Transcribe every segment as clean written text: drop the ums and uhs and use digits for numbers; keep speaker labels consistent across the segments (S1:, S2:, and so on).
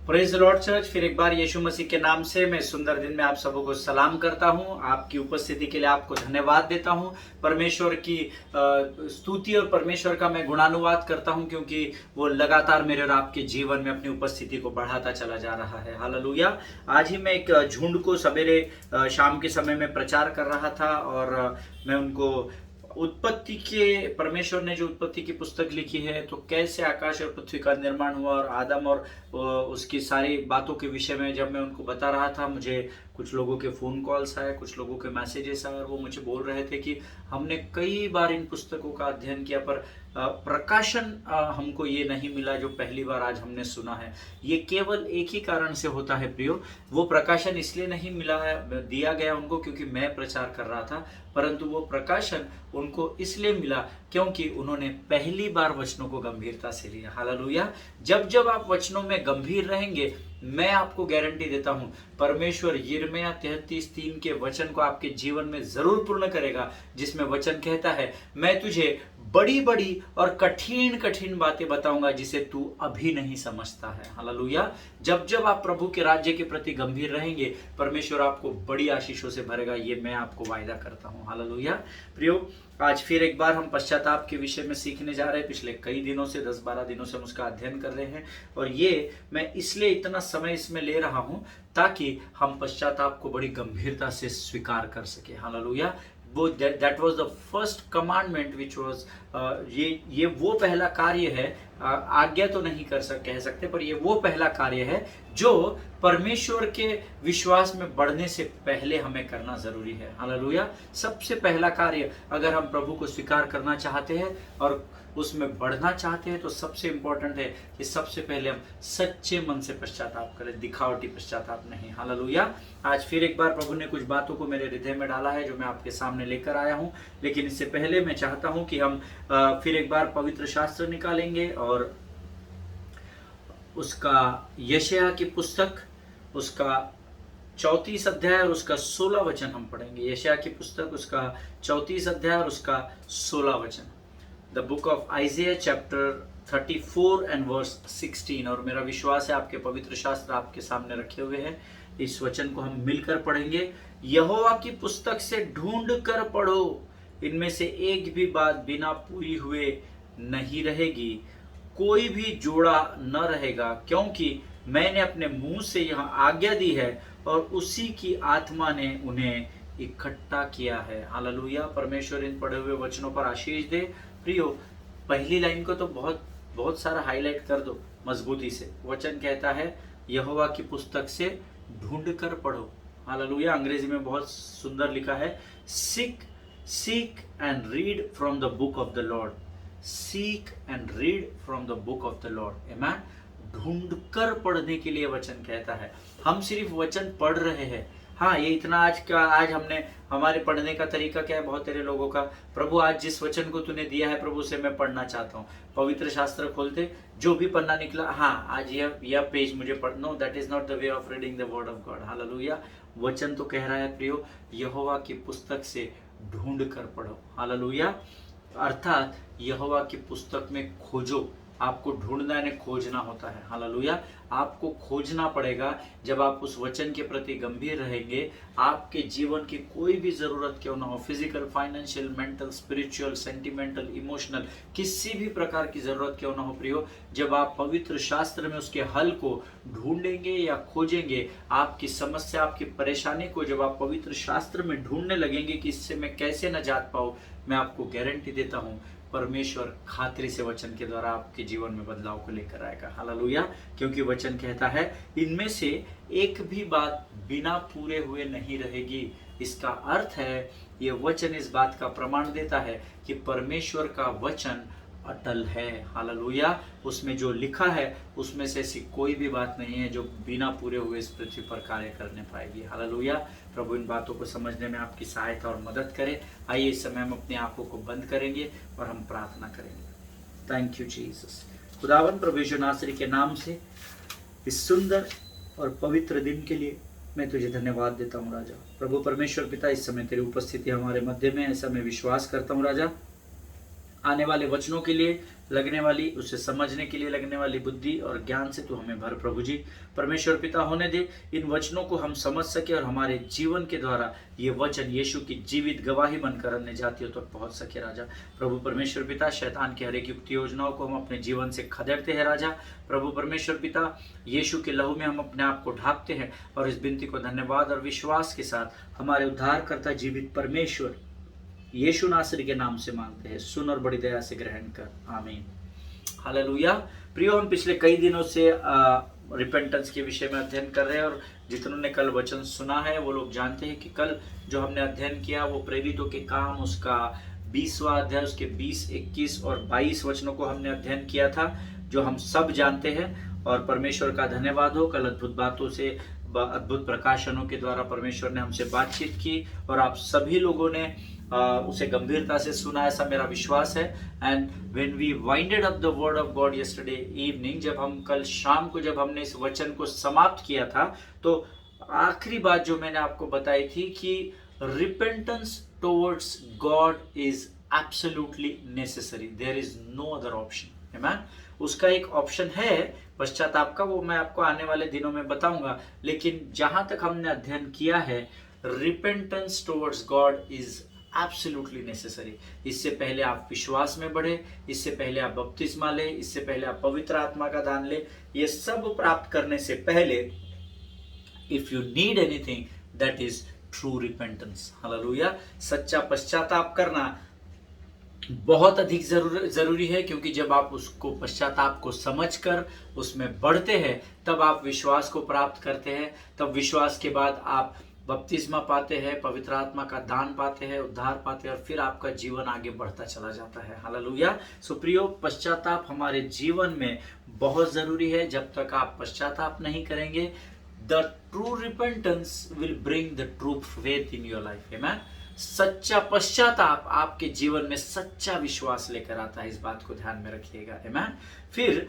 S1: Praise the Lord church. फिर एक बार यीशु मसीह के नाम से मैं सुंदर दिन में आप सबों को सलाम करता हूं। आपकी उपस्थिति के लिए आपको धन्यवाद देता हूं। परमेश्वर की स्तुति और परमेश्वर का मैं गुणानुवाद करता हूं, क्योंकि वो लगातार मेरे और आपके जीवन में अपनी उपस्थिति को बढ़ाता चला जा रहा है। हालेलुया। आज ही मैं एक झुंड को सवेरे शाम के समय में प्रचार कर रहा था और मैं उनको उत्पत्ति के परमेश्वर ने जो उत्पत्ति की पुस्तक लिखी है, तो कैसे आकाश और पृथ्वी का निर्माण हुआ और आदम और उसकी सारी बातों के विषय में जब मैं उनको बता रहा था, मुझे कुछ लोगों के फ़ोन कॉल्स आए, कुछ लोगों के मैसेजेस आए और वो मुझे बोल रहे थे कि हमने कई बार इन पुस्तकों का अध्ययन किया पर प्रकाशन हमको ये नहीं मिला जो पहली बार आज हमने सुना है। ये केवल एक ही कारण से होता है प्रियो, वो प्रकाशन इसलिए नहीं मिला है, दिया गया उनको क्योंकि मैं प्रचार कर रहा था, परंतु वो प्रकाशन उनको इसलिए मिला क्योंकि उन्होंने पहली बार वचनों को गंभीरता से लिया। हालेलुया। जब जब आप वचनों में गंभीर रहेंगे, मैं आपको गारंटी देता हूं परमेश्वर यिर्मयाह 33:3 के वचन को आपके जीवन में जरूर पूर्ण करेगा, जिसमें वचन कहता है, मैं तुझे बड़ी बड़ी और कठिन कठिन बातें बताऊंगा जिसे तू अभी नहीं समझता है। हालेलुया। जब जब आप प्रभु के राज्य के प्रति गंभीर रहेंगे, परमेश्वर आपको बड़ी आशीषों से भरेगा, ये मैं आपको वायदा करता हूं। हालेलुया। प्रियो, आज फिर एक बार हम पश्चाताप के विषय में सीखने जा रहे हैं। पिछले कई दिनों से 10-12 दिनों से हम उसका अध्ययन कर रहे हैं और ये मैं इसलिए इतना समय इसमें ले रहा हूं ताकि हम पश्चाताप को बड़ी गंभीरता से स्वीकार कर सके। हालेलुया। वो that was the first commandment which was ये वो पहला कार्य है, आज्ञा तो नहीं कह सकते, पर ये वो पहला कार्य है जो परमेश्वर के विश्वास में बढ़ने से पहले हमें करना जरूरी है। हालेलुया। सबसे पहला कार्य, अगर हम प्रभु को स्वीकार करना चाहते हैं और उसमें बढ़ना चाहते हैं, तो सबसे इंपॉर्टेंट है कि सबसे पहले हम सच्चे मन से पश्चाताप करें, दिखावटी पश्चाताप नहीं। हालेलुया। आज फिर एक बार प्रभु ने कुछ बातों को मेरे हृदय में डाला है जो मैं आपके सामने लेकर आया हूं, लेकिन इससे पहले मैं चाहता हूं कि हम फिर एक बार पवित्र शास्त्र निकालेंगे और उसका यशायाह की पुस्तक, उसका 34 अध्याय और उसका 16 वचन हम पढ़ेंगे। यशायाह की पुस्तक, उसका 34 अध्याय और उसका 16 वचन। The book of Isaiah chapter 34 and verse 16। और मेरा विश्वास है आपके पवित्र शास्त्र आपके सामने रखे हुए हैं। इस वचन को हम मिलकर पढ़ेंगे। यहोवा की पुस्तक से ढूंढ कर पढ़ो, इनमें से एक भी बात बिना पूरी हुए नहीं रहेगी, कोई भी जोड़ा न रहेगा, क्योंकि मैंने अपने मुंह से यह आज्ञा दी है और उसी की आत्मा ने उन्हें इकट्ठा किया है। हालेलुया। परमेश्वर इन पढ़े हुए वचनों पर आशीष दे। प्रियो, पहली लाइन को तो बहुत सारा हाईलाइट कर दो मजबूती से। वचन कहता है यहोवा की पुस्तक से ढूंढ कर पढ़ो। हालेलुया। अंग्रेजी में बहुत सुंदर लिखा है, seek and read from the book of the Lord. Seek and read from the book of the Lord. Amen. ढूंढकर पढ़ने के लिए वचन कहता है। हम सिर्फ वचन पढ़ रहे हैं। हाँ, ये इतना आज हमने हमारे पढ़ने का तरीका क्या है बहुत तेरे लोगों का, प्रभु आज जिस वचन को तूने दिया है प्रभु से मैं पढ़ना चाहता हूँ। पवित्र शास्त्र खोलते, जो भी पन्ना निकला, हाँ आज यह पेज मुझे पढ़ना। That is not the way of reading the word of God. Hallelujah. वचन तो कह रहा है प्रियो, यहोवा की पुस्तक से ढूंढ कर पढ़ो। हालेलुया। अर्थात यहोवा की पुस्तक में खोजो। आपको ढूंढना यानी खोजना होता है। हालेलुया। आपको खोजना पड़ेगा। जब आप उस वचन के प्रति गंभीर रहेंगे, आपके जीवन की कोई भी जरूरत क्यों ना हो, physical, financial, mental, spiritual, sentimental, emotional, किसी भी प्रकार की जरूरत क्यों ना हो प्रियो, जब आप पवित्र शास्त्र में उसके हल को ढूंढेंगे या खोजेंगे, आपकी समस्या, आपकी परेशानी को जब आप पवित्र शास्त्र में ढूंढने लगेंगे कि इससे मैं कैसे नजात पाऊं, मैं आपको गारंटी देता हूं परमेश्वर खातिर से वचन के द्वारा आपके जीवन में बदलाव को लेकर आएगा। हालेलुया। क्योंकि वचन कहता है इनमें से एक भी बात बिना पूरे हुए नहीं रहेगी। इसका अर्थ है, ये वचन इस बात का प्रमाण देता है कि परमेश्वर का वचन अटल है। हालेलुया। उसमें जो लिखा है उसमें से ऐसी कोई भी बात नहीं है जो बिना पूरे हुए इस पृथ्वी पर कार्य करने पाएगी। हालेलुया। प्रभु इन बातों को समझने में आपकी सहायता और मदद करे। आइए इस समय हम अपनी आंखों को बंद करेंगे और हम प्रार्थना करेंगे। Thank you Jesus. खुदावन प्रभु यीशु नासरी के नाम से इस सुंदर और पवित्र दिन के लिए मैं तुझे धन्यवाद देता हूँ राजा। प्रभु परमेश्वर पिता, इस समय तेरी उपस्थिति हमारे मध्य में, ऐसा मैं विश्वास करता हूँ राजा। आने वाले वचनों के लिए लगने वाली, उसे समझने के लिए लगने वाली बुद्धि और ज्ञान से तू हमें भर प्रभु जी। परमेश्वर पिता होने दे, इन वचनों को हम समझ सके और हमारे जीवन के द्वारा ये वचन यीशु की जीवित गवाही बनकर अन्य जातियों तक पहुंच सके राजा। प्रभु परमेश्वर पिता, शैतान की हर एक युक्ति योजनाओं को हम अपने जीवन से खदेड़ते हैं राजा। प्रभु परमेश्वर पिता, यीशु के लहू में हम अपने आप को ढांपते हैं और इस विनती को धन्यवाद और विश्वास के साथ हमारे उद्धारकर्ता जीवित परमेश्वर यीशु नासरी के नाम से मांगते हैं। सुन और बड़ी दया से ग्रहण कर, आमीन। हालेलुया। प्रियो, हम पिछले कई दिनों से रिपेंटेंस के विषय में अध्ययन कर रहे हैं और जितनों ने कल वचन सुना है वो लोग जानते हैं कि कल जो हमने अध्ययन किया वो प्रेरितों के काम उसका 20वां अध्याय, उसके 20, 21 और 22 वचनों को हमने अध्ययन किया था, जो हम सब जानते हैं। और परमेश्वर का धन्यवाद हो, कल अद्भुत बातों से, अद्भुत प्रकाशनों के द्वारा परमेश्वर ने हमसे बातचीत की और आप सभी लोगों ने उसे गंभीरता से सुना, ऐसा मेरा विश्वास है। And when we winded up the word of God yesterday evening, जब हम कल शाम को जब हमने इस वचन को समाप्त किया था, तो आखिरी बात जो मैंने आपको बताई थी कि repentance towards God is absolutely necessary, there is no other option. आमीन। उसका एक ऑप्शन है पश्चाताप का, वो मैं आपको आने वाले दिनों में बताऊंगा, लेकिन जहां तक हमने अध्ययन किया है, repentance towards God is absolutely necessary. इससे पहले आप विश्वास में बढ़े, इससे पहले आप बपतिस्मा ले, इससे पहले आप पवित्र आत्मा का दान ले, ये सब प्राप्त करने से पहले if you need anything that is true repentance. Hallelujah. सच्चा पश्चाताप करना बहुत अधिक जरूरी है, क्योंकि जब आप उसको पश्चाताप को समझकर उसमें बढ़ते हैं तब आप विश्वास को प्राप्त करते हैं, तब विश्वास के बाद आप बपतिस्मा पाते हैं, पवित्र आत्मा का दान पाते हैं, उद्धार पाते हैं और फिर आपका जीवन आगे बढ़ता चला जाता है। हालेलुया। सो प्रियो, पश्चाताप हमारे जीवन में बहुत जरूरी है। जब तक आप पश्चाताप नहीं करेंगे, the true repentance will bring the true faith in your life. आमीन। सच्चा पश्चाताप आपके जीवन में सच्चा विश्वास लेकर आता है, इस बात को ध्यान में रखिएगा। आमीन। फिर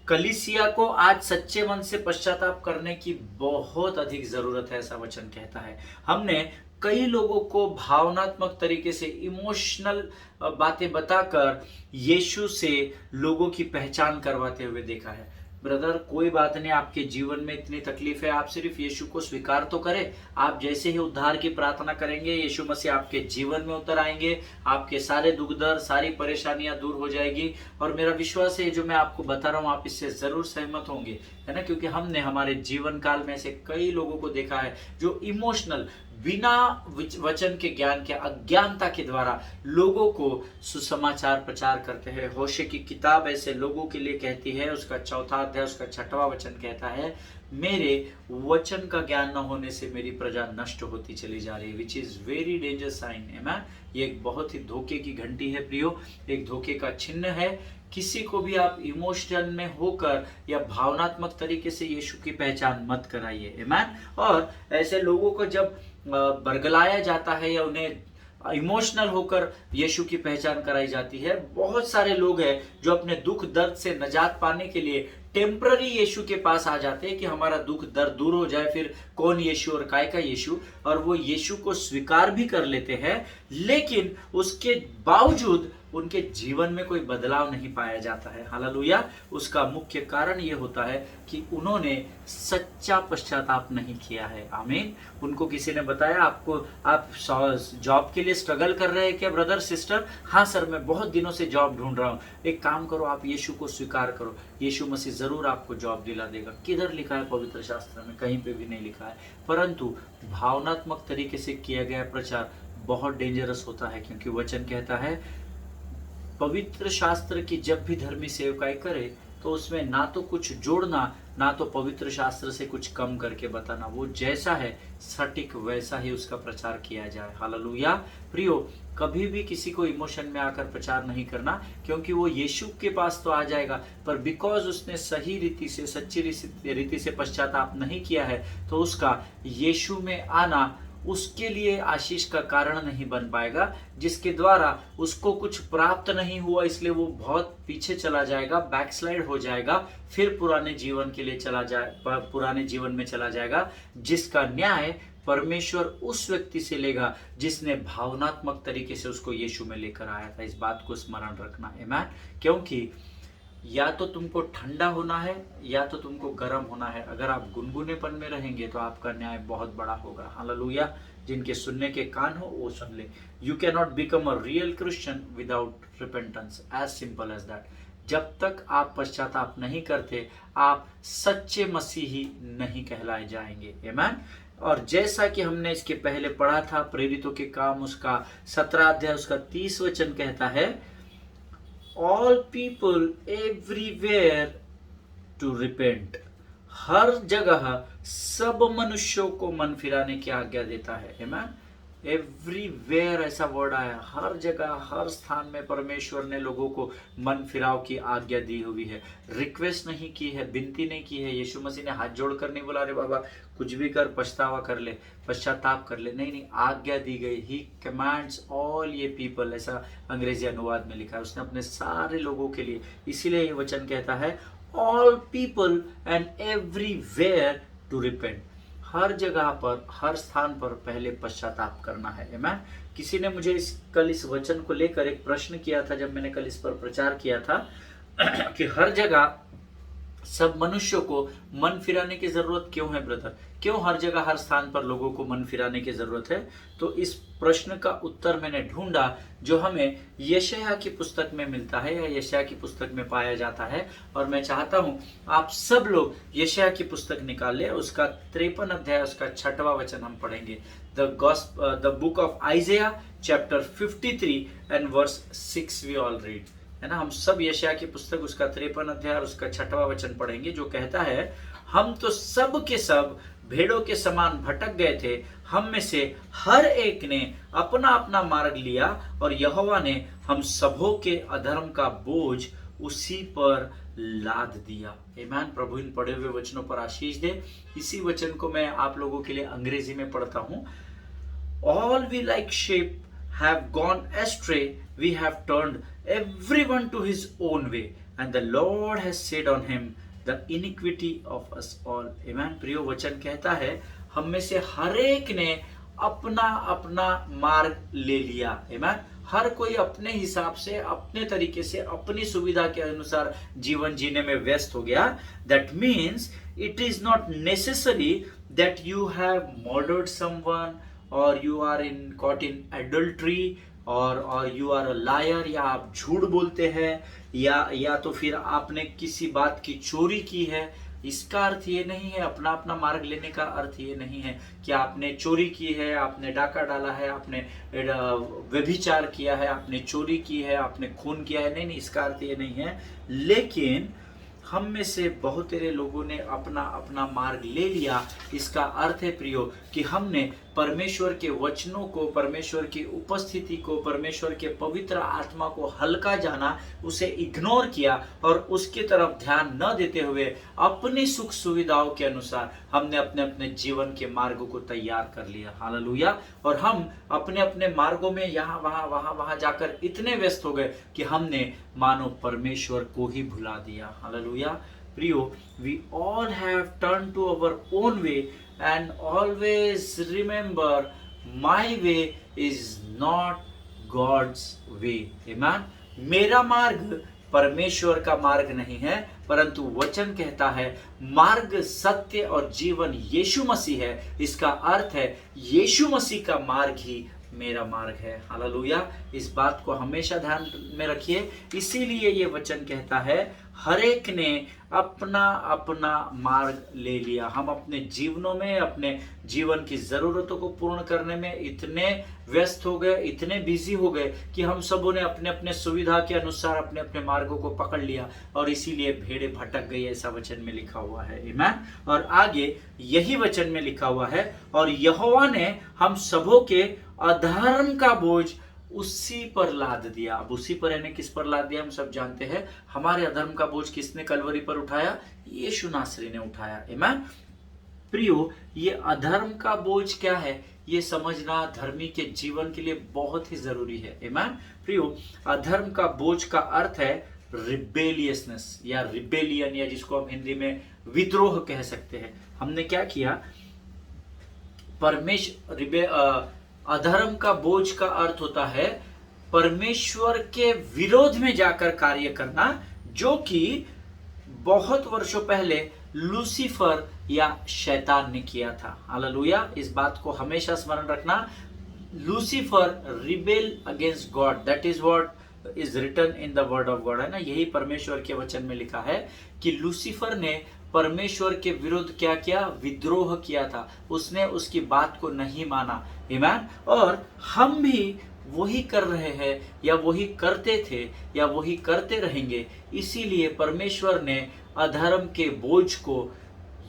S1: कलीसिया को आज सच्चे मन से पश्चाताप करने की बहुत अधिक जरूरत है, ऐसा वचन कहता है। हमने कई लोगों को भावनात्मक तरीके से, इमोशनल बातें बताकर यीशु से लोगों की पहचान करवाते हुए देखा है। ब्रदर, कोई बात नहीं, आपके जीवन में इतनी तकलीफ है, आप सिर्फ यीशु को स्वीकार तो करें। आप जैसे ही उद्धार की प्रार्थना करेंगे, यीशु मसीह आपके जीवन में उतर आएंगे, आपके सारे दुख दर्द, सारी परेशानियां दूर हो जाएगी। और मेरा विश्वास है जो मैं आपको बता रहा हूं आप इससे जरूर सहमत होंगे, है ना, क्योंकि हमने हमारे जीवन काल में ऐसे कई लोगों को देखा है जो इमोशनल, बिना वचन के ज्ञान के, अज्ञानता के द्वारा लोगों को सुसमाचार प्रचार करते हैं। होशे की किताब ऐसे लोगों के लिए कहती है, उसका 4वां अध्याय, उसका 6वां वचन कहता है, मेरे वचन का ज्ञान न होने से मेरी प्रजा नष्ट होती चली जा रही है, which is very danger sign. है ये एक बहुत ही धोखे की घंटी है प्रियो, एक धोखे का चिन्ह है। किसी को भी आप इमोशनल में होकर या भावनात्मक तरीके से यीशु की पहचान मत कराइए। आमीन। और ऐसे लोगों को जब बरगलाया जाता है या उन्हें इमोशनल होकर यीशु की पहचान कराई जाती है, बहुत सारे लोग हैं जो अपने दुख दर्द से निजात पाने के लिए टेम्पररी यीशु के पास आ जाते हैं कि हमारा दुख दर्द दूर हो जाए। फिर कौन यीशु और काय का यीशु, और वो यीशु को स्वीकार भी कर लेते हैं, लेकिन उसके बावजूद उनके जीवन में कोई बदलाव नहीं पाया जाता है। हालेलुया। उसका मुख्य कारण ये होता है कि उन्होंने सच्चा पश्चाताप नहीं किया है। आमीन। उनको किसी ने बताया, आपको आप जॉब के लिए स्ट्रगल कर रहे हैं क्या ब्रदर सिस्टर? हाँ सर, मैं बहुत दिनों से जॉब ढूंढ रहा हूँ। एक काम करो, आप यीशु को स्वीकार करो, यीशु मसीह जरूर आपको जॉब दिला देगा। किधर लिखा है पवित्र शास्त्र में? कहीं पे भी नहीं लिखा है। परंतु भावनात्मक तरीके से किया गया प्रचार बहुत डेंजरस होता है, क्योंकि वचन कहता है पवित्र शास्त्र की जब भी धर्मी सेवकाई करे तो उसमें ना तो कुछ जोड़ना, ना तो पवित्र शास्त्र से कुछ कम करके बताना। वो जैसा है सटीक वैसा ही उसका प्रचार किया जाए। हालेलुया। प्रियो, कभी भी किसी को इमोशन में आकर प्रचार नहीं करना, क्योंकि वो यीशु के पास तो आ जाएगा, पर बिकॉज उसने सही रीति से, सच्ची रीति से पश्चाताप नहीं किया है, तो उसका यीशु में आना उसके लिए आशीष का कारण नहीं बन पाएगा, जिसके द्वारा उसको कुछ प्राप्त नहीं हुआ, इसलिए वो बहुत पीछे चला जाएगा, बैकस्लाइड हो जाएगा, फिर पुराने जीवन के लिए पुराने जीवन में चला जाएगा, जिसका न्याय परमेश्वर उस व्यक्ति से लेगा जिसने भावनात्मक तरीके से उसको यीशु में लेकर आया था। इस बात को स्मरण रखना, आमीन। क्योंकि या तो तुमको ठंडा होना है या तो तुमको गर्म होना है। अगर आप गुनगुनेपन में रहेंगे तो आपका न्याय बहुत बड़ा होगा। हालेलुया। जिनके सुनने के कान हो वो सुन ले। You can not become a real Christian without repentance, as simple as that. जब तक आप पश्चाताप नहीं करते, आप सच्चे मसीही नहीं कहलाए जाएंगे, आमीन। और जैसा कि हमने इसके पहले पढ़ा था, प्रेरितों के काम उसका 17 अध्याय उसका 30 वचन कहता है, all people everywhere to repent. हर जगह सब मनुष्यों को मन फिराने की आज्ञा देता है, आमीन। एवरीवेयर ऐसा वर्ड आया, हर जगह हर स्थान में परमेश्वर ने लोगों को मन फिराव की आज्ञा दी हुई है। रिक्वेस्ट नहीं की है, विनती नहीं की है। यीशु मसीह ने हाथ जोड़कर नहीं बोला, अरे बाबा कुछ भी कर, पछतावा कर ले, पश्चाताप कर ले। नहीं नहीं, आज्ञा दी गई। ही कमांड्स ऑल ये पीपल, ऐसा अंग्रेजी अनुवाद में लिखा है उसने अपने सारे लोगों के लिए। इसीलिए ये वचन कहता है all people and everywhere to repent. हर जगह पर, हर स्थान पर पहले पश्चाताप करना है, आमीन। किसी ने मुझे कल इस वचन को लेकर एक प्रश्न किया था, जब मैंने कल इस पर प्रचार किया था कि हर जगह सब मनुष्यों को मन फिराने की जरूरत क्यों है ब्रदर? क्यों हर जगह हर स्थान पर लोगों को मन फिराने की जरूरत है? तो इस प्रश्न का उत्तर मैंने ढूंढा जो हमें यशायाह की पुस्तक में मिलता है या यशायाह की पुस्तक में पाया जाता है। और मैं चाहता हूं आप सब लोग यशायाह की पुस्तक निकाल ले, उसका 53 अध्याय उसका 6वां वचन हम पढ़ेंगे। The book of Isaiah chapter 53 and verse 6 we all read, है ना। हम सब यशायाह की पुस्तक उसका 53 अध्याय और उसका 6वां वचन पढ़ेंगे, जो कहता है, हम तो सब के सब भेड़ों के समान भटक गए थे, हम में से हर एक ने अपना अपना मार्ग लिया और यहोवा ने हम सबों के अधर्म का बोझ उसी पर लाद दिया। आमीन। प्रभु इन पढ़े हुए वचनों पर आशीष दे। इसी वचन को मैं आप लोगों के लिए अंग्रेजी में पढ़ता हूं। All we like sheep have gone astray, we have turned everyone to his own way, and the Lord has said on him the iniquity of us all. Amen. प्रियो वचन कहता है, हम में से हर एक ने अपना अपना मार्ग ले लिया। Amen. हर कोई अपने हिसाब से, अपने तरीके से, अपनी सुविधा के अनुसार जीवन जीने में व्यस्त हो गया। That means it is not necessary that you have murdered someone or you are caught in adultery और you are a liar, या आप झूठ बोलते हैं, या तो फिर आपने किसी बात की चोरी की है। इसका अर्थ ये नहीं है, अपना अपना मार्ग लेने का अर्थ ये नहीं है कि आपने चोरी की है, आपने डाका डाला है, आपने व्यभिचार किया है, आपने चोरी की है, आपने खून किया है। नहीं, इसका अर्थ ये नहीं है। लेकिन हम में से बहुत सारे लोगों ने अपना अपना मार्ग ले लिया। इसका अर्थ है प्रियो कि हमने परमेश्वर के वचनों को, परमेश्वर की उपस्थिति को, परमेश्वर के पवित्र आत्मा को हल्का जाना, उसे इग्नोर किया और उसकी तरफ ध्यान न देते हुए अपनी सुख सुविधाओं के अनुसार हमने अपने अपने जीवन के मार्गों को तैयार कर लिया। हालेलुया। और हम अपने अपने मार्गों में यहाँ वहां जाकर इतने व्यस्त हो गए कि हमने मानो परमेश्वर को ही भुला दिया। हालेलुया। प्रियो, we all have turned to our own way and always remember my way is not God's way. Amen. मेरा मार्ग परमेश्वर का मार्ग नहीं है, परंतु वचन कहता है मार्ग, सत्य और जीवन यीशु मसीह है। इसका अर्थ है यीशु मसीह का मार्ग ही मेरा मार्ग है। हालेलुया। इस बात को हमेशा ध्यान में रखिए। इसीलिए ये वचन कहता है हर एक ने अपना अपना मार्ग ले लिया। हम अपने जीवनों में, अपने जीवन की जरूरतों को पूर्ण करने में इतने व्यस्त हो गए, इतने बिजी हो गए कि हम सबों ने अपने अपने सुविधा के अनुसार अपने अपने मार्गों को पकड़ लिया और इसीलिए भेड़ें भटक गई, ऐसा वचन में लिखा हुआ है। आमीन। और आगे यही वचन में लिखा हुआ है, और यहोवा ने हम सबों के अधर्म का बोझ उसी पर लाद दिया। अब उसी पर यानी किस पर लाद दिया? हम सब जानते हैं हमारे अधर्म का बोझ किसने कलवरी पर उठाया? यीशु नासरी ने उठाया। आमीन। प्रियो, ये अधर्म का बोझ क्या है, ये समझना धर्मी के जीवन के लिए बहुत ही जरूरी है। आमीन। प्रियो, अधर्म का बोझ का अर्थ है रिबेलियसनेस या रिबेलियन, या जिसको हम हिंदी में विद्रोह कह सकते हैं। हमने क्या किया, अधर्म का बोझ का अर्थ होता है परमेश्वर के विरोध में जाकर कार्य करना, जो कि बहुत वर्षों पहले लूसीफर या शैतान ने किया था। हालेलुया, इस बात को हमेशा स्मरण रखना। Lucifer rebel against God, that is what is written in the word of God, है ना। यही परमेश्वर के वचन में लिखा है कि लूसीफर ने परमेश्वर के विरुद्ध क्या किया, विद्रोह किया था। उसने उसकी बात को नहीं माना। आमीन। और हम भी वही कर रहे हैं, या वही करते थे, या वही करते रहेंगे। इसीलिए परमेश्वर ने अधर्म के बोझ को,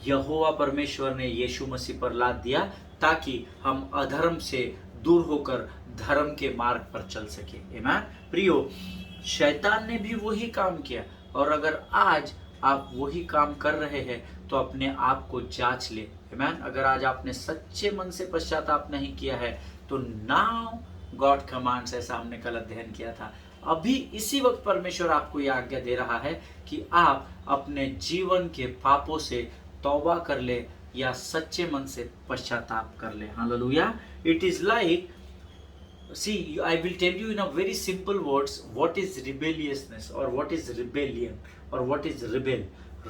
S1: यहोवा परमेश्वर ने यीशु मसीह पर लाद दिया, ताकि हम अधर्म से दूर होकर धर्म के मार्ग पर चल सके। आमीन। प्रियो, शैतान ने भी वही काम किया, और अगर आज आप वही काम कर रहे हैं तो अपने आप को जांच ले। आमीन। अगर आज आपने सच्चे मन से पश्चाताप नहीं किया है तो नाउ गॉड कमांड्स, ऐसा हमने कल अध्ययन किया था। अभी इसी वक्त परमेश्वर आपको यह आज्ञा दे रहा है कि आप अपने जीवन के पापों से तौबा कर ले, या सच्चे मन से पश्चाताप कर ले। Hallelujah. It is like, see, I will tell you in a very simple words what is rebelliousness, or what is rebellion, or what is rebel.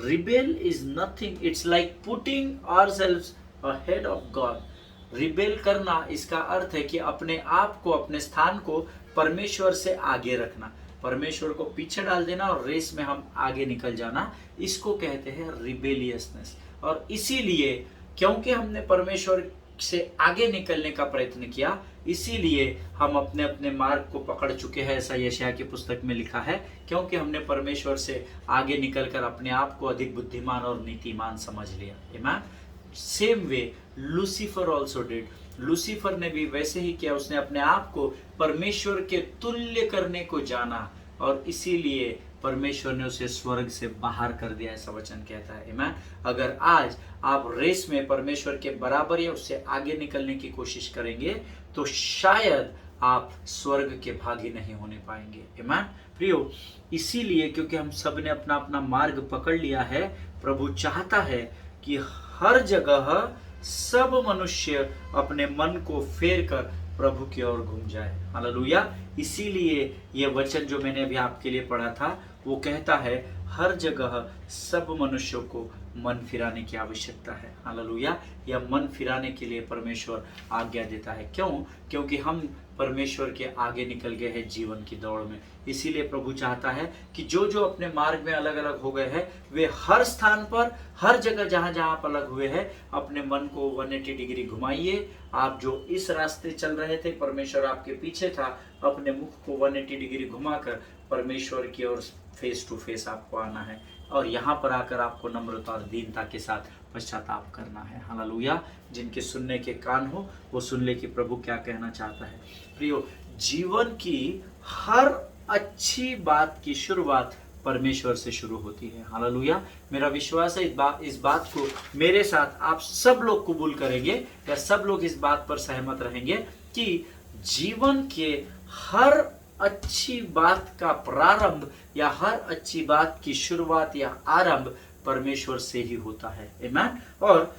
S1: Rebel is nothing, it's like putting ourselves ahead of God. Rebel करना, इसका अर्थ है कि अपने आप को, अपने स्थान को परमेश्वर से आगे रखना, परमेश्वर को पीछे डाल देना और रेस में हम आगे निकल जाना, इसको कहते हैं रिबेलियसनेस। और इसीलिए क्योंकि हमने परमेश्वर से आगे निकलने का प्रयत्न किया, इसीलिए हम अपने अपने मार्ग को पकड़ चुके हैं, ऐसा यशायाह की पुस्तक में लिखा है। क्योंकि हमने परमेश्वर से आगे निकलकर अपने आप को अधिक बुद्धिमान और नीतिमान समझ लिया। आमीन। Same way Lucifer also did, Lucifer ने भी वैसे ही किया। उसने अपने आप को परमेश्वर के तुल्य करने को जाना, और इसीलिए परमेश्वर ने उसे स्वर्ग से बाहर कर दिया, ऐसा वचन कहता है। आमीन। अगर आज आप रेस में परमेश्वर के बराबर या उससे आगे निकलने की कोशिश करेंगे तो शायद आप स्वर्ग के भागी नहीं होने पाएंगे। आमीन। प्रियो, इसीलिए क्योंकि हम सब ने अपना अपना मार्ग पकड़ लिया है, प्रभु चाहता है कि हर जगह सब मनुष्य अपने मन को फेर कर प्रभु की ओर घूम जाए। हालेलुया। इसीलिए ये वचन जो मैंने अभी आपके लिए पढ़ा था, वो कहता है हर जगह सब मनुष्यों को मन फिराने की आवश्यकता है। हालेलुया। यह मन फिराने के लिए परमेश्वर आज्ञा देता है। क्यों? क्योंकि हम परमेश्वर के आगे निकल गए हैं जीवन की दौड़ में। इसीलिए प्रभु चाहता है कि जो जो अपने मार्ग में अलग अलग हो गए हैं, वे हर स्थान पर, हर जगह जहां जहां आप अलग हुए हैं, अपने मन को 180 डिग्री घुमाइए। आप जो इस रास्ते चल रहे थे, परमेश्वर आपके पीछे था, अपने मुख को 180 डिग्री घुमाकर परमेश्वर की ओर फेस टू फेस आपको आना है, और यहाँ पर आकर आपको नम्रता और दीनता के साथ पश्चाताप करना है। हालेलुया। जिनके सुनने के कान हो वो सुन ले कि प्रभु क्या कहना चाहता है। प्रियो, जीवन की हर अच्छी बात की शुरुआत परमेश्वर से शुरू होती है। हालेलुया। मेरा विश्वास है इस बात को मेरे साथ आप सब लोग कबूल करेंगे, या सब लोग इस बात पर सहमत रहेंगे कि जीवन के हर अच्छी बात का प्रारंभ, या हर अच्छी बात की शुरुआत या आरंभ परमेश्वर से ही होता है। आमीन। और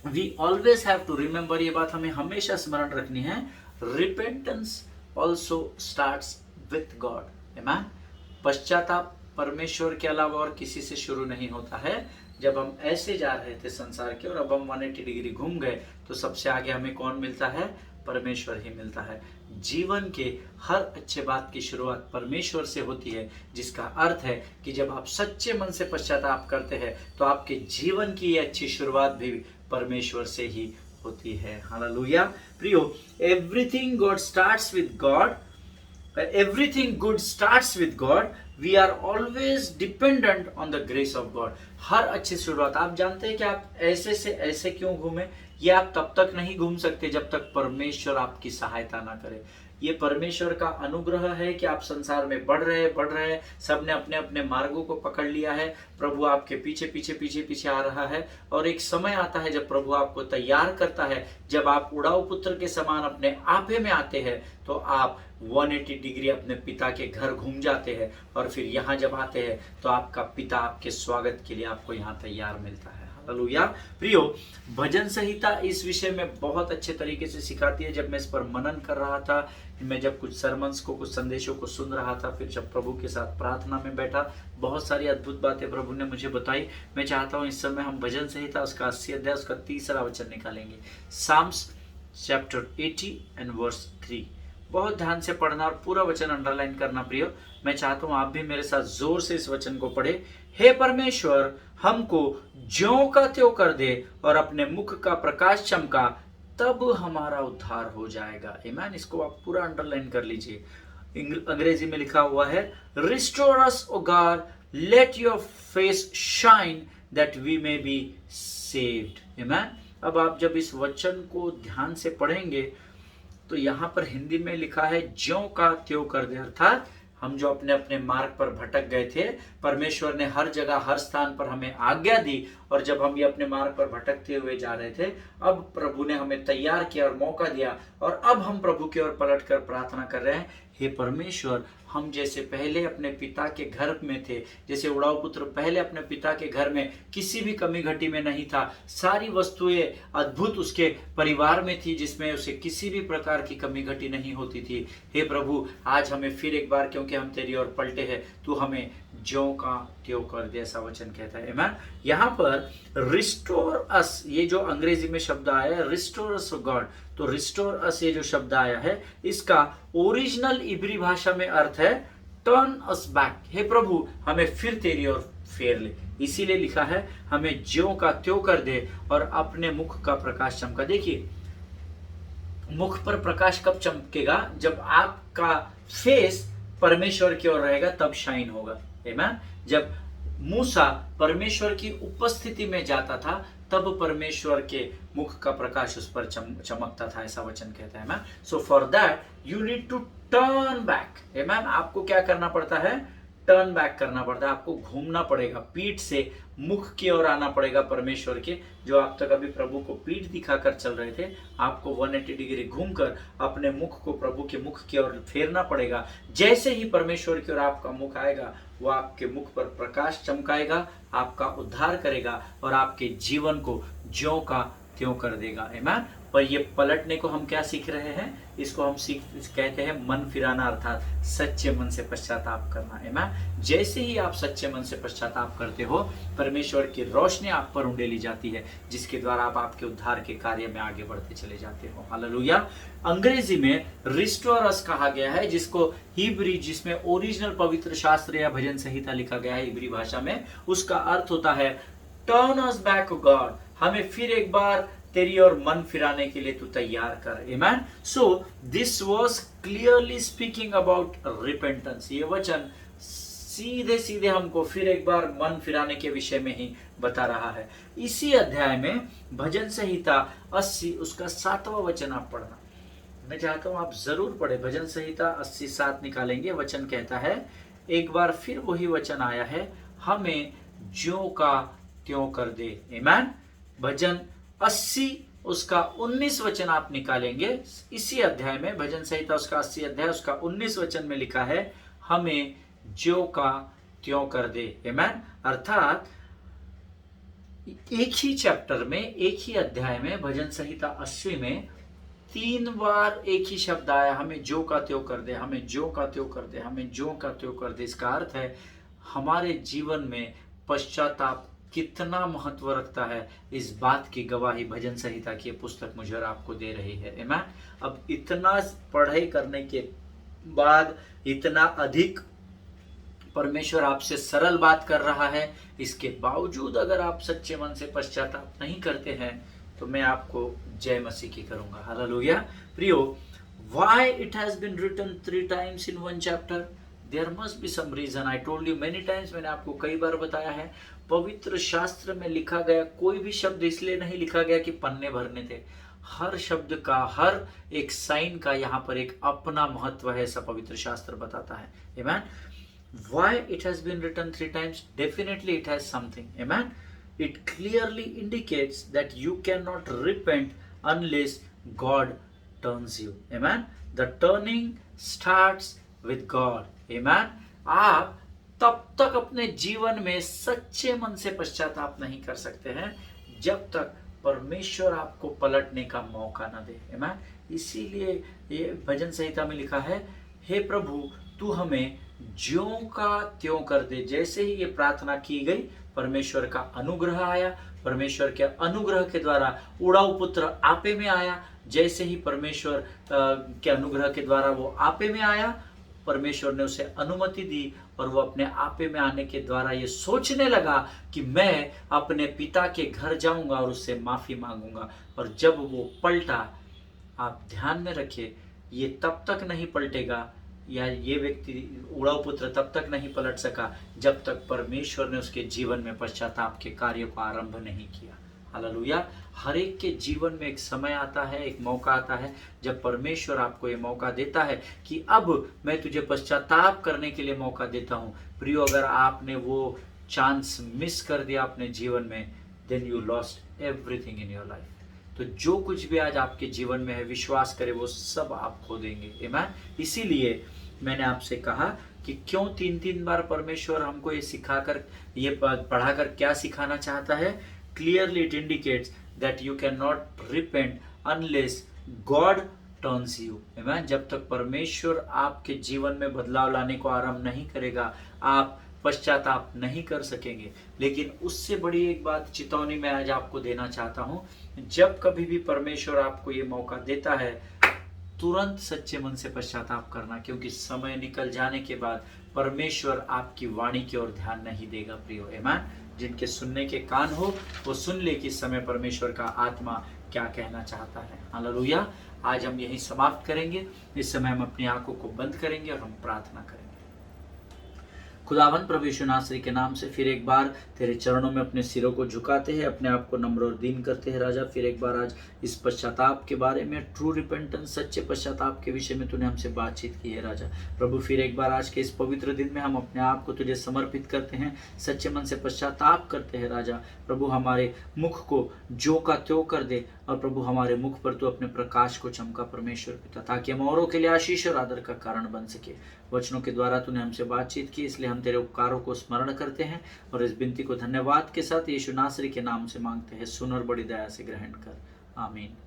S1: we always have to remember, ये बात हमें हमेशा स्मरण रखनी है, repentance also starts with God. आमीन। पश्चाताप परमेश्वर के अलावा और किसी से शुरू नहीं होता है। जब हम ऐसे जा रहे थे संसार के, और अब हम 180 डिग्री घूम गए, तो सबसे आगे हमें कौन मिलता है? परमेश्वर ही मिलता है। जीवन के हर अच्छे बात की शुरुआत परमेश्वर से होती है, जिसका अर्थ है कि जब आप सच्चे मन से पश्चाताप करते हैं तो आपके जीवन की अच्छी शुरुआत भी परमेश्वर से ही होती है। हालेलुया। प्रियो, everything God starts with God, everything good starts with God. We are always dependent on the grace of God. हर अच्छी शुरुआत, आप जानते हैं कि आप ऐसे से ऐसे क्यों घूमे, ये आप तब तक नहीं घूम सकते जब तक परमेश्वर आपकी सहायता ना करे। ये परमेश्वर का अनुग्रह है कि आप संसार में बढ़ रहे हैं। सबने अपने अपने मार्गों को पकड़ लिया है। प्रभु आपके पीछे पीछे पीछे पीछे आ रहा है और एक समय आता है जब प्रभु आपको तैयार करता है। जब आप उड़ाऊ पुत्र के समान अपने आपे में आते हैं तो आप 180 डिग्री अपने पिता के घर घूम जाते हैं और फिर यहाँ जब आते हैं तो आपका पिता आपके स्वागत के लिए आपको यहाँ तैयार मिलता है। हालेलुया। प्रियो, भजन संहिता इस विषय में बहुत अच्छे तरीके से सिखाती है। जब मैं इस पर मनन कर रहा था, मैं जब कुछ सरमन्स को, कुछ संदेशों को सुन रहा था, फिर जब प्रभु के साथ प्रार्थना में बैठा, बहुत सारी अद्भुत बातें प्रभु ने मुझे बताई। मैं चाहता हूँ इस समय हम भजन संहिता उसका 80 अध्याय उसका 3रा वचन निकालेंगे। Psalms chapter 80 and verse 3। बहुत ध्यान से पढ़ना और पूरा वचन अंडरलाइन करना। प्रियो, मैं चाहता हूं आप भी मेरे साथ जोर से इस वचन को पढ़े। हे परमेश्वर, हमको ज्यों का त्यों कर दे और अपने मुख का प्रकाश चमका, तब हमारा उद्धार हो जाएगा। आमीन। इसको आप पूरा अंडरलाइन कर लीजिए। अंग्रेजी में लिखा हुआ है, restore us O God, let your face shine that we may be saved. आमीन। अब आप जब इस वचन को ध्यान से पढ़ेंगे तो यहाँ पर हिंदी में लिखा है ज्यों का त्यों कर दे, अर्थात हम जो अपने अपने मार्ग पर भटक गए थे, परमेश्वर ने हर जगह हर स्थान पर हमें आज्ञा दी और जब हम ये अपने मार्ग पर भटकते हुए जा रहे थे, अब प्रभु ने हमें तैयार किया और मौका दिया और अब हम प्रभु की ओर पलट कर प्रार्थना कर रहे हैं, हे परमेश्वर, हम जैसे पहले अपने पिता के घर में थे, जैसे उड़ाऊ पुत्र पहले अपने पिता के घर में किसी भी कमी घटी में नहीं था, सारी वस्तुएं अद्भुत उसके परिवार में थी जिसमें उसे किसी भी प्रकार की कमी घटी नहीं होती थी। हे प्रभु, आज हमें फिर एक बार, क्योंकि हम तेरी ओर पलटे हैं, तू हमें ज्यों का त्यों कर दे, ऐसा वचन कहता है। आमीन। यहाँ पर रिस्टोर अस, ये जो अंग्रेजी में शब्द आया है रिस्टोर अस गॉड, तो रिस्टोर अस ये जो शब्द आया है इसका ओरिजिनल इब्री भाषा में अर्थ है टर्न अस बैक। हे प्रभु, हमें फिर तेरी ओर फेर ले। इसीलिए लिखा है हमें ज्यों का त्यों कर दे और अपने मुख का प्रकाश चमका। देखिए, मुख पर प्रकाश कब चमकेगा? जब आपका फेस परमेश्वर की ओर रहेगा, तब शाइन होगा। आमीन। जब मूसा परमेश्वर की उपस्थिति में जाता था, तब परमेश्वर के मुख का प्रकाश उस पर चमकता था, ऐसा वचन कहता है। आमीन। So for that you need to turn back. आमीन। आपको क्या करना पड़ता है? टर्न बैक करना पड़ता है। आपको घूमना पड़ेगा, पीठ से मुख की ओर आना पड़ेगा परमेश्वर के। जो आप तक अभी प्रभु को पीठ दिखाकर चल रहे थे, आपको 180 डिग्री घूमकर अपने मुख को प्रभु के मुख की ओर फेरना पड़ेगा। जैसे ही परमेश्वर की ओर आपका मुख आएगा, वो आपके मुख पर प्रकाश चमकाएगा, आपका उद्धार करेगा और आपके जीवन को ज्यों का त्यों कर देगा। आमीन। पर ये पलटने को हम क्या सीख रहे हैं? इसको हम कहते हैं मन फिराना, अर्थात सच्चे मन से पश्चाताप करना। आमीन। जैसे ही आप सच्चे मन से पश्चाताप करते हो, परमेश्वर की रोशनी आप पर उंडेली जाती है, जिसके द्वारा आप आपके उद्धार के कार्य में आगे बढ़ते चले जाते हो। हालेलुया। अंग्रेजी में रिस्टोर अस कहा गया है, जिसको हिब्री, जिसमें ओरिजिनल पवित्र शास्त्र या भजन संहिता लिखा गया है हिब्री भाषा में, उसका अर्थ होता है टर्न अस बैक गॉड, हमें फिर एक बार तेरी और मन फिराने के लिए तू तैयार कर। आमीन। So this was clearly speaking about repentance. ये वचन सीधे सीधे हमको फिर एक बार मन फिराने के विषय में ही बता रहा है। इसी अध्याय में भजन संहिता 80 उसका 7वां वचन आप पढ़ना। मैं चाहता हूं आप जरूर पढ़े। भजन संहिता 80:7 निकालेंगे। वचन कहता है, एक बार फिर वही वचन आया है, हमें ज्यों का त्यों कर दे। आमीन। भजन 80 उसका 19 वचन आप निकालेंगे। इसी अध्याय में भजन संहिता उसका 80 अध्याय उसका 19 वचन में लिखा है, हमें ज्यों का त्यों कर दे। आमीन। अर्थात एक ही चैप्टर में, एक ही अध्याय में, भजन संहिता 80 में 3 बार एक ही शब्द आया, हमें ज्यों का त्यों कर दे, हमें ज्यों का त्यों कर दे, हमें ज्यों का त्यों कर दे। इसका अर्थ है हमारे जीवन में पश्चाताप कितना महत्व रखता है, इस बात की गवाही भजन संहिता की पुस्तक मुझे और आपको दे रही है। आमीन। अब इतना पढ़ाई करने के बाद, इतना अधिक परमेश्वर आपसे सरल बात कर रहा है, इसके बावजूद अगर आप सच्चे मन से पश्चाताप नहीं करते हैं, तो मैं आपको जय मसीह की करूंगा। हालेलुया। प्रियो, why it has been written 3 times in one chapter? There must be some reason. I told you many times, मैंने आपको कई बार बताया है, पवित्र शास्त्र में लिखा गया कोई भी शब्द इसलिए नहीं लिखा गया कि पन्ने भरने थे। हर शब्द का, हर एक साइन का यहाँ पर एक अपना महत्व है, ऐसा पवित्र शास्त्र बताता है। Amen. Why it has been written 3 times? Definitely it has something. Amen. It clearly indicates that you cannot repent unless God turns you. Amen. The turning starts with God. Amen. आप तब तक अपने जीवन में सच्चे मन से पश्चाताप नहीं कर सकते हैं जब तक परमेश्वर आपको पलटने का मौका ना दे। आमीन। इसीलिए ये भजन संहिता में लिखा है, हे प्रभु तू हमें ज्यों का त्यों कर दे। जैसे ही ये प्रार्थना की गई, परमेश्वर का अनुग्रह आया, परमेश्वर के अनुग्रह के द्वारा उड़ाऊ पुत्र आपे में आया। जैसे ही परमेश्वर के अनुग्रह के द्वारा वो आपे में आया, परमेश्वर ने उसे अनुमति दी और वो अपने आपे में आने के द्वारा ये सोचने लगा कि मैं अपने पिता के घर जाऊंगा और उससे माफी मांगूंगा। और जब वो पलटा, आप ध्यान में रखिए, ये तब तक नहीं पलटेगा, या ये व्यक्ति उड़ाऊ पुत्र तब तक नहीं पलट सका जब तक परमेश्वर ने उसके जीवन में पश्चाताप के कार्य को आरंभ नहीं किया। हालेलुया। हर एक के जीवन में एक समय आता है, एक मौका आता है जब परमेश्वर आपको ये मौका देता है कि अब मैं तुझे पश्चाताप करने के लिए मौका देता हूँ। प्रियो, अगर आपने वो चांस मिस कर दिया अपने जीवन में, then you lost everything in your life. तो जो कुछ भी आज आपके जीवन में है, विश्वास करें वो सब आप खो देंगे। आमीन। इसीलिए मैंने आपसे कहा कि क्यों 3-3 बार परमेश्वर हमको ये सिखाकर, ये पढ़ाकर क्या सिखाना चाहता है। Clearly it indicates that you cannot repent unless God turns you. Amen. जब तक परमेश्वर आपके जीवन में बदलाव लाने को आरंभ नहीं करेगा, आप पश्चाताप नहीं कर सकेंगे। लेकिन उससे बड़ी एक बात चेतावनी मैं आज आपको देना चाहता हूँ, जब कभी भी परमेश्वर आपको ये मौका देता है, तुरंत सच्चे मन से पश्चाताप करना, क्योंकि समय निकल जाने के बाद परमेश्वर आपकी वाणी की ओर ध्यान नहीं देगा। प्रियो, आमीन। जिनके सुनने के कान हो वो सुन ले कि समय परमेश्वर का आत्मा क्या कहना चाहता है। हालेलुया। आज हम यही समाप्त करेंगे। इस समय हम अपनी आंखों को बंद करेंगे और हम प्रार्थना करेंगे। खुदावन प्रभु यीशु नासरी के नाम से फिर एक बार तेरे चरणों में अपने सिरों को झुकाते हैं, अपने आप को नम्र और दीन करते हैं। राजा, फिर एक बार आज इस पश्चाताप के बारे में, ट्रू रिपेंटेंस, सच्चे पश्चाताप के विषय में तूने हमसे बातचीत की है। राजा प्रभु, फिर एक बार आज के इस पवित्र दिन में हम अपने आप को तुझे समर्पित करते हैं, सच्चे मन से पश्चाताप करते हैं। राजा प्रभु, हमारे मुख को जो का त्यों कर दे, और प्रभु हमारे मुख पर तू अपने प्रकाश को चमका परमेश्वर पिता, ताकि हम औरों के लिए आशीष और आदर का कारण बन सके। वचनों के द्वारा तूने हमसे बातचीत की, इसलिए हम तेरे उपकारों को स्मरण करते हैं और इस विनती को धन्यवाद के साथ यीशु नासरी के नाम से मांगते हैं। सुन और बड़ी दया से ग्रहण कर। आमीन।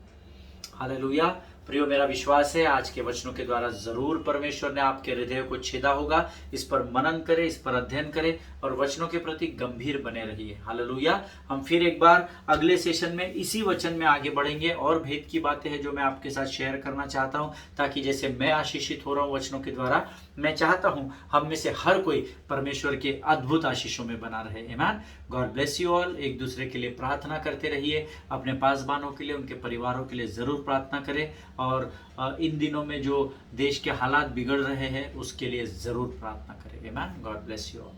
S1: हालेलुया। प्रियो, मेरा विश्वास है आज के वचनों के द्वारा जरूर परमेश्वर ने आपके हृदय को छेदा होगा। इस पर मनन करें, इस पर अध्ययन करें और वचनों के प्रति गंभीर बने रहिए। हालेलुया। हम फिर एक बार अगले सेशन में इसी वचन में आगे बढ़ेंगे और भेद की बातें हैं जो मैं आपके साथ शेयर करना चाहता हूं, ताकि जैसे मैं आशीषित हो रहा हूं वचनों के द्वारा, मैं चाहता हूं हम में से हर कोई परमेश्वर के अद्भुत आशीषों में बना रहे। आमीन। God bless you all. एक दूसरे के लिए प्रार्थना करते रहिए, अपने पासबानों के लिए, उनके परिवारों के लिए जरूर प्रार्थना करें, और इन दिनों में जो देश के हालात बिगड़ रहे हैं उसके लिए जरूर प्रार्थना करें। आमीन। God bless you all.